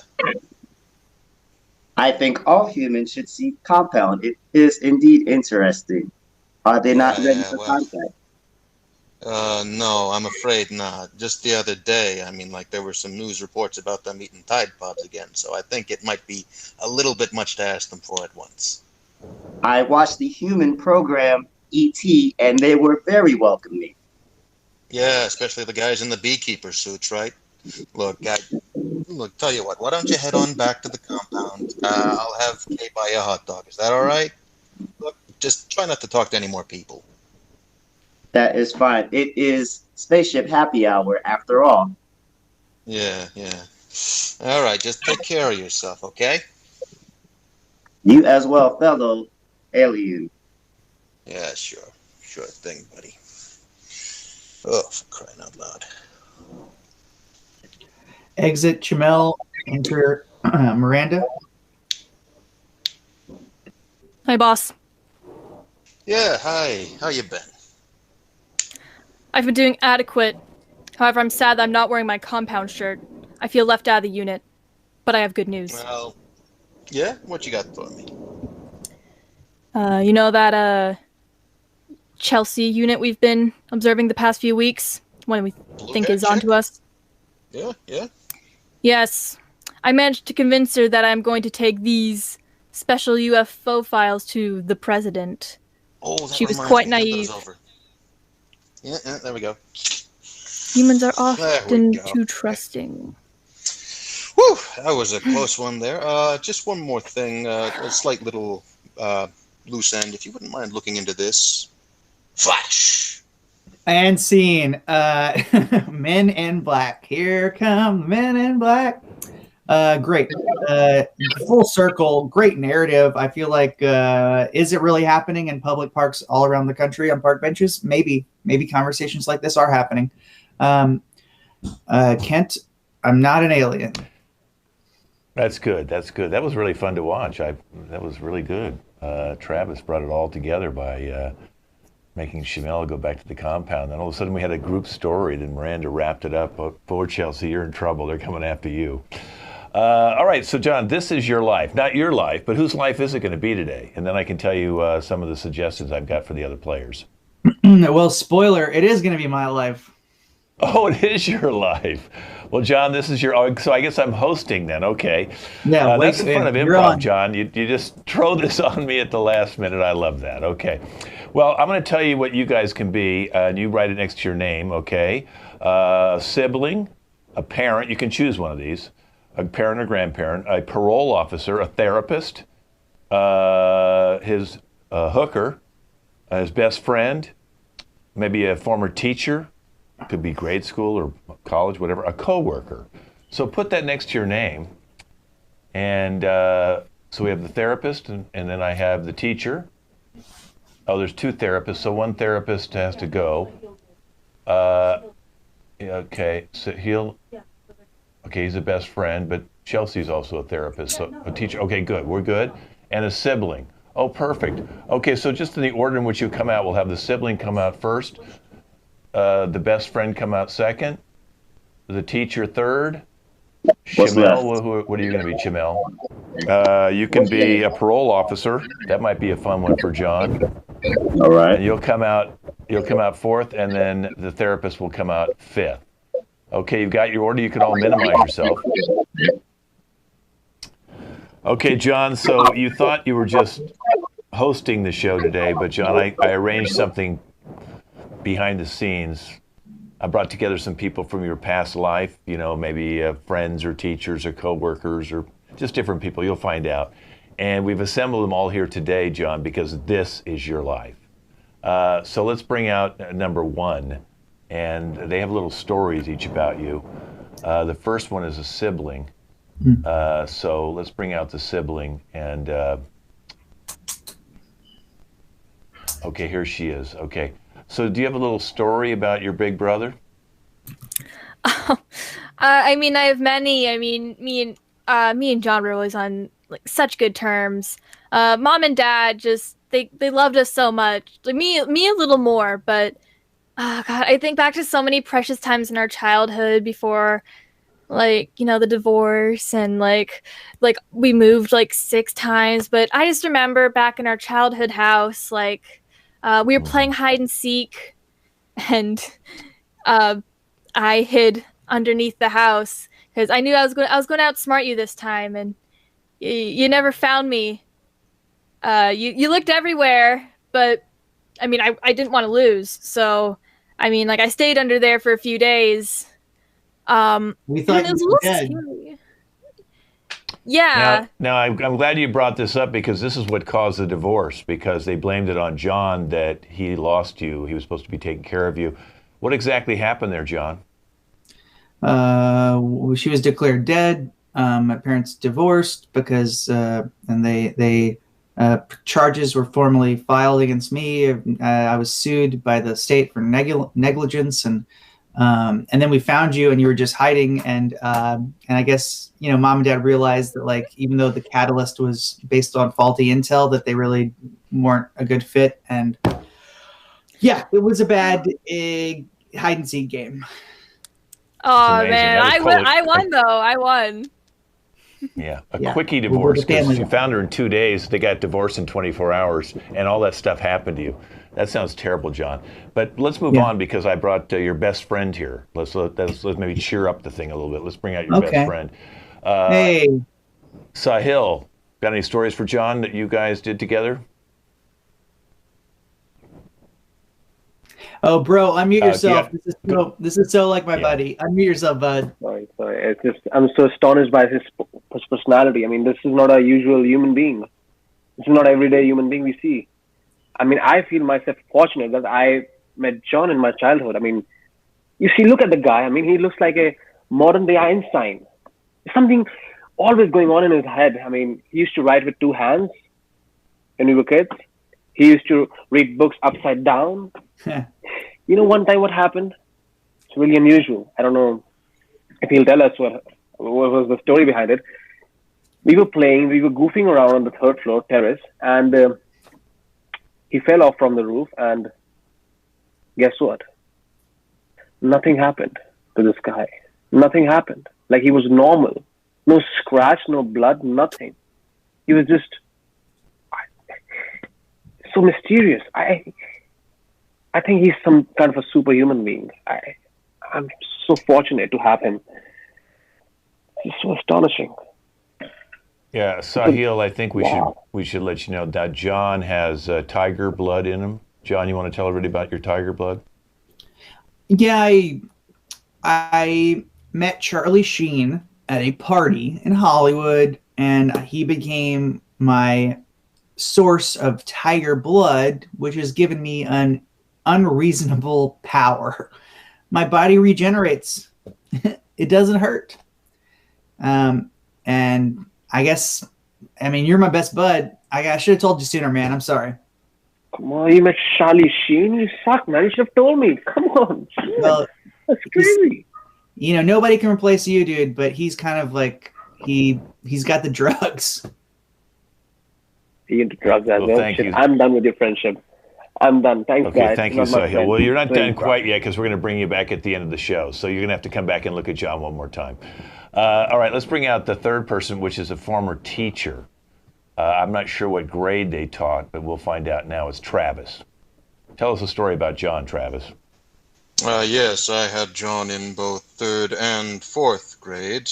I think all humans should see compound. It is indeed interesting. Are they not ready for contact? No, I'm afraid not. Just the other day, I mean, like, there were some news reports about them eating Tide Pods again, so I think it might be a little bit much to ask them for at once. I watched the human program, E.T., and they were very welcoming. Yeah, especially the guys in the beekeeper suits, right? Look, tell you what, why don't you head on back to the compound? I'll have Kay buy you a hot dog. Is that all right? Look, just try not to talk to any more people. That is fine. It is spaceship happy hour after all. Yeah. All right, just take care of yourself, okay? You as well, fellow alien. Yeah, sure. Sure thing, buddy. Oh, for crying out loud. Exit Chamel, enter Miranda. Hi, boss. Yeah, hi. How you been? I've been doing adequate. However, I'm sad that I'm not wearing my compound shirt. I feel left out of the unit. But I have good news. Well, yeah? What you got for me? You know that, Chelsea unit we've been observing the past few weeks? One we think is onto us? Yeah. Yes. I managed to convince her that I'm going to take these special UFO files to the president. Oh, that she was quite naive. Yeah, there we go. Humans are often too trusting. Whew, that was a close one there. Just one more thing, a slight little loose end. If you wouldn't mind looking into this. Flash! And scene. Men in Black. Here come the Men in Black. Great. Full circle. Great narrative. I feel like, is it really happening in public parks all around the country on park benches? Maybe conversations like this are happening. Kent, I'm not an alien. That's good. That was really fun to watch. That was really good. Travis brought it all together by making Chamel go back to the compound. Then all of a sudden we had a group story. Then Miranda wrapped it up. Oh, poor Chelsea, you're in trouble. They're coming after you. All right, so John, this is your life. Not your life, but whose life is it going to be today? And then I can tell you some of the suggestions I've got for the other players. Well, spoiler, it is going to be my life. Oh, it is your life. Well, John, this is your... So I guess I'm hosting then. Okay. Yeah, that's the fun of improv, John. You just throw this on me at the last minute. I love that. Okay. Well, I'm going to tell you what you guys can be, and you write it next to your name, okay? A sibling, a parent. You can choose one of these. A parent or grandparent, a parole officer, a therapist, his hooker, his best friend, maybe a former teacher, could be grade school or college, whatever, a coworker. So put that next to your name. And so we have the therapist, and then I have the teacher. Oh, there's two therapists, so one therapist has to go. Okay, so he's a best friend, but Chelsea's also a therapist, so a teacher. Okay, good, we're good. And a sibling. Oh, perfect. Okay, so just in the order in which you come out, we'll have the sibling come out first, the best friend come out second, the teacher third. Chamel, what are you going to be, Chamel? You can be a parole officer. That might be a fun one for John. All right. And you'll come out You'll come out fourth, and then the therapist will come out fifth. Okay, you've got your order. You can all minimize yourself. Okay, John, so you thought you were just hosting the show today, but John, I arranged something behind the scenes. I brought together some people from your past life, you know, maybe friends or teachers or coworkers or just different people. You'll find out. And we've assembled them all here today, John, because this is your life. So let's bring out number one. And they have little stories each about you. The first one is a sibling. So let's bring out the sibling. And okay, here she is. Okay. So do you have a little story about your big brother? I mean, I have many. I mean, me and John were always on like such good terms. Mom and Dad just they loved us so much. Like me a little more, but oh God, I think back to so many precious times in our childhood before, like, you know, the divorce and like we moved like 6 times. But I just remember back in our childhood house, like we were playing hide and seek, and I hid underneath the house because I knew I was going to outsmart you this time, and you never found me. You looked everywhere, but I mean, I didn't want to lose, so I mean, like I stayed under there for a few days. We thought it was you were a little dead. scary. Yeah. Now I'm glad you brought this up because this is what caused the divorce, because they blamed it on John that he lost you. He was supposed to be taking care of you. What exactly happened there, John? She was declared dead. My parents divorced because, and they charges were formally filed against me. I was sued by the state for negligence, and then we found you, and you were just hiding. And I guess, you know, Mom and Dad realized that, like, even though the catalyst was based on faulty intel, that they really weren't a good fit. And yeah, it was a bad hide and seek game. Oh man, I won though. I won. Yeah, quickie divorce, because you found her in 2 days. They got divorced in 24 hours, and all that stuff happened to you. That sounds terrible, John. But let's move on, because I brought your best friend here. Let's maybe cheer up the thing a little bit. Let's bring out your best friend. Hey, Sahil, got any stories for John that you guys did together? Oh, bro, unmute yourself. This is so like my buddy. Unmute yourself, bud. Sorry. It's just I'm so astonished by his personality. I mean, this is not a usual human being. This is not everyday human being we see. I mean, I feel myself fortunate that I met John in my childhood. I mean, you see, look at the guy. I mean, he looks like a modern day Einstein. There's something always going on in his head. I mean, he used to write with 2 hands when we were kids. He used to read books upside down. You know, one time what happened? It's really unusual. I don't know if he'll tell us what was the story behind it. We were goofing around on the 3rd floor terrace, and he fell off from the roof, and guess what? Nothing happened to this guy. Nothing happened. Like, he was normal. No scratch, no blood, nothing. He was just so mysterious. I think he's some kind of a superhuman being. I'm so fortunate to have him. He's so astonishing. Yeah, Sahil, I think we should let you know that John has tiger blood in him. John, you want to tell everybody about your tiger blood? Yeah, I met Charlie Sheen at a party in Hollywood, and he became my source of tiger blood, which has given me an unreasonable power. My body regenerates. It doesn't hurt. And I guess, I mean, you're my best bud. I should have told you sooner, man. I'm sorry. Come on, you met Charlie Sheen? You suck, man. You should have told me. Come on. Well, that's crazy. You know, nobody can replace you, dude, but he's kind of like, he's got the drugs. He into drugs as well. Thank you. I'm done with your friendship. I'm done. Thanks, guys. Thank you, Sahil. Well, you're not done quite yet, because we're going to bring you back at the end of the show. So you're going to have to come back and look at John one more time. All right, let's bring out the third person, which is a former teacher. I'm not sure what grade they taught, but we'll find out now. It's Travis. Tell us a story about John, Travis. Yes, I had John in both 3rd and 4th grade.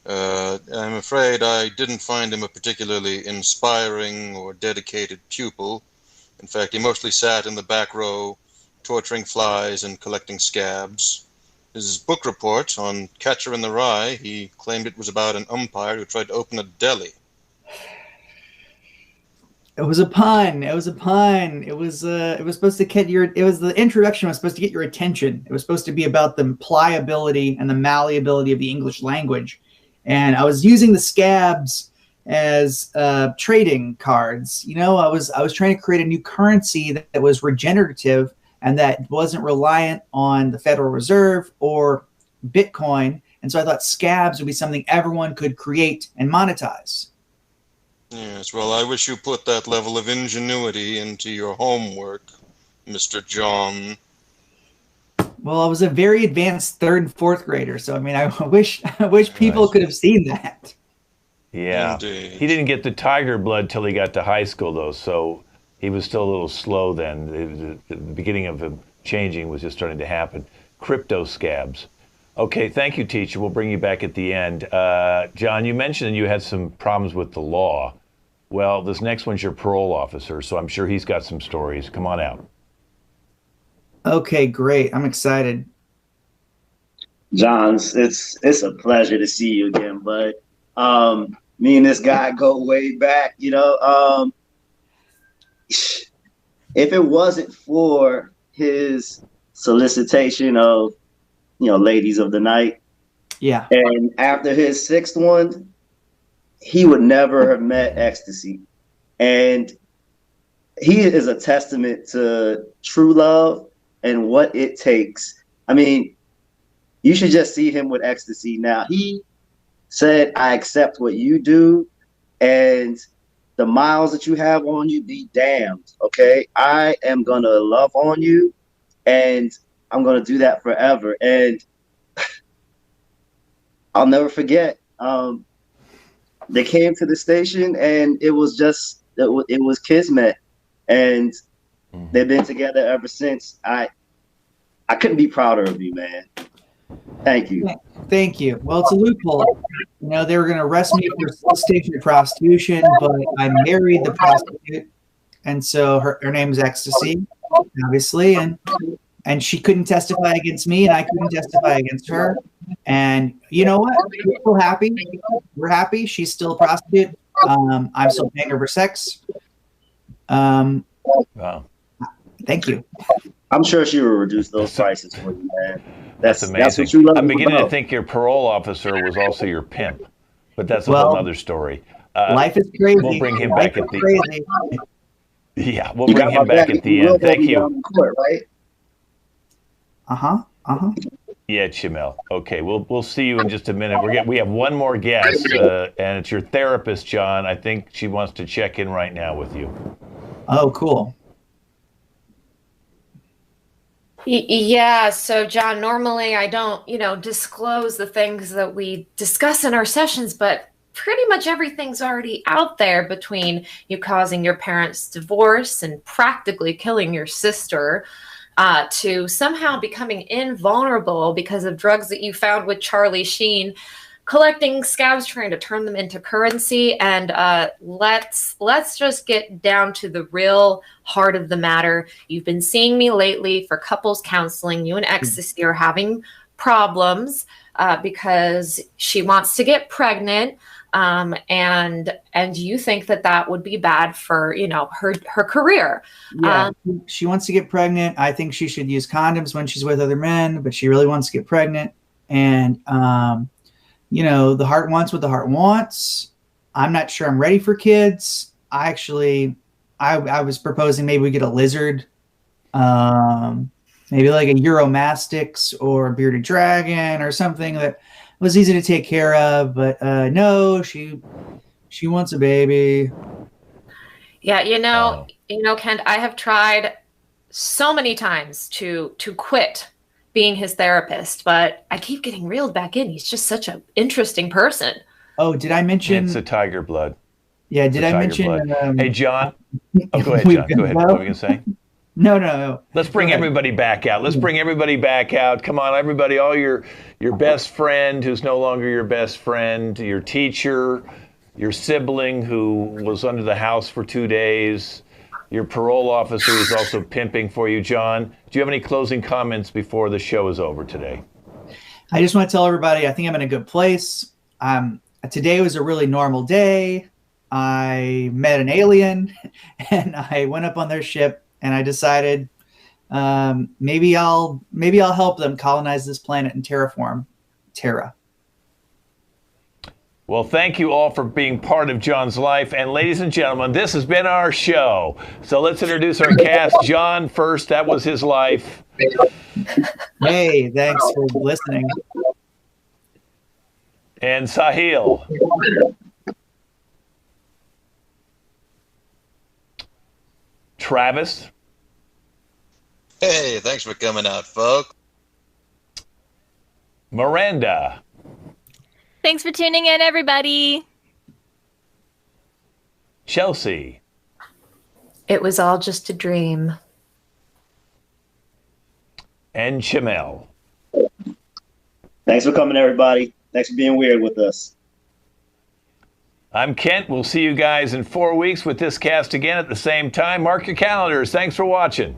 I'm afraid I didn't find him a particularly inspiring or dedicated pupil. In fact, he mostly sat in the back row, torturing flies and collecting scabs. His book report on Catcher in the Rye, he claimed it was about an umpire who tried to open a deli. It was a pun. It was a pun. It was supposed to get your. It was the introduction was supposed to get your attention. It was supposed to be about the pliability and the malleability of the English language, and I was using the scabs as trading cards. You know, I was trying to create a new currency that was regenerative and that wasn't reliant on the Federal Reserve or Bitcoin. And so I thought scabs would be something everyone could create and monetize. Yes, well, I wish you put that level of ingenuity into your homework, Mr. John. Well, I was a very advanced 3rd and 4th grader, so I mean, I wish people could have seen that. Yeah, Indeed. He didn't get the tiger blood till he got to high school, though, so he was still a little slow then. The beginning of him changing was just starting to happen. Crypto scabs. Okay, thank you, teacher. We'll bring you back at the end. John, you mentioned you had some problems with the law. Well, this next one's your parole officer, so I'm sure he's got some stories. Come on out. Okay, great. I'm excited. John, it's a pleasure to see you again, bud. Me and this guy go way back, you know. If it wasn't for his solicitation of, you know, ladies of the night, yeah, and after his 6th one, he would never have met ecstasy. And he is a testament to true love and what it takes. I mean, you should just see him with ecstasy now. He said, I accept what you do, and the miles that you have on you, be damned, okay? I am going to love on you, and I'm going to do that forever. And I'll never forget, they came to the station, and it was just, it was kismet, and they've been together ever since. I couldn't be prouder of you, man. Thank you. Thank you. Well, it's a loophole. You know, they were going to arrest me for solicitation of prostitution, but I married the prostitute, and so her name is Ecstasy, obviously, and she couldn't testify against me, and I couldn't testify against her. And you know what? We're still happy. We're happy. She's still a prostitute. I'm still paying her for sex. Wow. Thank you. I'm sure she will reduce those prices for you, man. That's amazing. That's what you love. I'm beginning to think your parole officer was also your pimp, but that's a whole other story. Life is crazy. We'll bring him back at the end. Yeah, we'll bring him back at the end. Thank you. Court, right? Yeah, Chimel. Okay, we'll see you in just a minute. We have one more guest, and it's your therapist, John. I think she wants to check in right now with you. Oh, cool. Yeah, so John, normally I don't, disclose the things that we discuss in our sessions, but pretty much everything's already out there, between you causing your parents' divorce and practically killing your sister, to somehow becoming invulnerable because of drugs that you found with Charlie Sheen, collecting scabs, trying to turn them into currency. And let's just get down to the real heart of the matter. You've been seeing me lately for couples counseling. You and Ecstasy are having problems because she wants to get pregnant. And you think that would be bad for, her career. Yeah, she wants to get pregnant. I think she should use condoms when she's with other men, but she really wants to get pregnant. And, the heart wants what the heart wants. I'm not sure I'm ready for kids. I was proposing maybe we get a lizard, maybe like a Euromastix or a bearded dragon or something that was easy to take care of. But no, she wants a baby. Yeah, Kent, I have tried so many times to quit being his therapist, but I keep getting reeled back in. He's just such an interesting person. Oh, did I mention? It's a tiger blood. Yeah, did I mention? Hey, John. Oh, go ahead, John. Go ahead. What were you going to say? No. Let's bring everybody back out. Let's bring everybody back out. Come on, everybody, all your best friend who's no longer your best friend, your teacher, your sibling who was under the house for 2 days, your parole officer who's also pimping for you. John, do you have any closing comments before the show is over today? I just want to tell everybody I think I'm in a good place. Today was a really normal day. I met an alien and I went up on their ship and I decided maybe I'll help them colonize this planet and terraform Terra. Well, thank you all for being part of John's life. And ladies and gentlemen, this has been our show. So let's introduce our cast. John first, that was his life. Hey, thanks for listening. And Sahil. Travis. Hey, thanks for coming out, folks. Miranda. Thanks for tuning in, everybody. Chelsea. It was all just a dream. And Chamel. Thanks for coming, everybody. Thanks for being weird with us. I'm Kent. We'll see you guys in 4 weeks with this cast again at the same time. Mark your calendars. Thanks for watching.